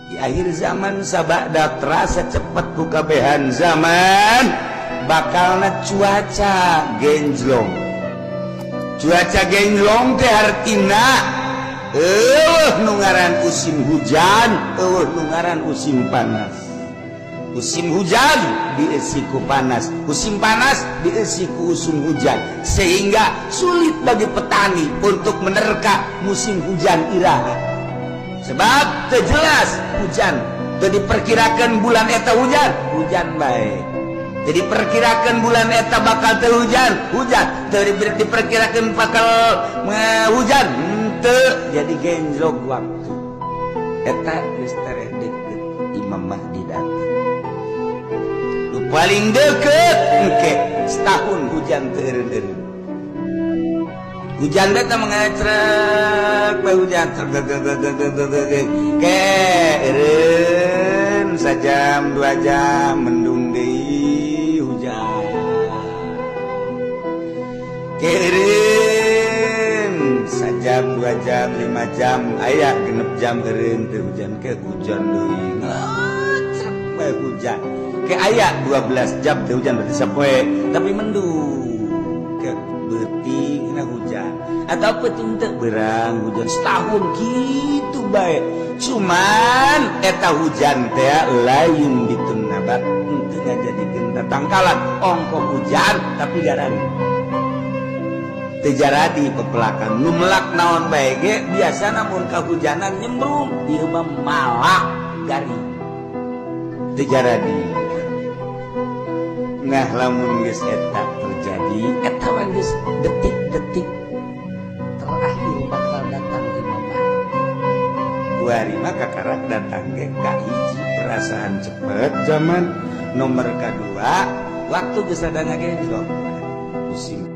di akhir zaman sabada terasa cepat kukabehan zaman bakalna cuaca genjlong. Cuaca genjlong teh artina nu ngaran musim hujan, nu ngaran musim panas. Musim hujan diisi ku panas, musim panas diisi ku musim hujan, sehingga sulit bagi petani untuk menerka musim hujan iraha. Sebab terjelas hujan, jadi perkirakan bulan eta hujan, hujan baik. Jadi perkirakan bulan eta bakal terhujan, hujan. Jadi diperkirakan bakal hujan, henteu jadi genjlog waktu. Eta geus tareh deukeut Imam Mahdi datang. Nu paling deukeut engke setahun hujan teu eureun-eureun. Hujan teh mengecrek bae hujan ke eureun sajam 2 jam mendung deui hujan. Keureun sajam 2 jam 5 jam aya genep jam eureun teu hujan ke hujan deui ngacrek bae hujan. Ke aya 12 jam teu hujan berarti sapoe tapi mendung ke beutingna hujan atau peuting teu beurang hujan setahun gitu bae. Cuman eta hujan teh lain bitun nabat teu ngajadikeun tatangkalan ongko hujan tapi garang teu jaradi pepelakan nu melak naon bae ge biasana mun kahujanan nyembrung ieu mah malak garing teu jaradi. Nah lamun geus eta terjadi eta mah geus detik-detik terakhir bakal datang Imam Mahdi. Kuari mah kakarak datang ge ka hiji perasaan cepet zaman, nomor kadua waktu geus ada ngagenjlog musim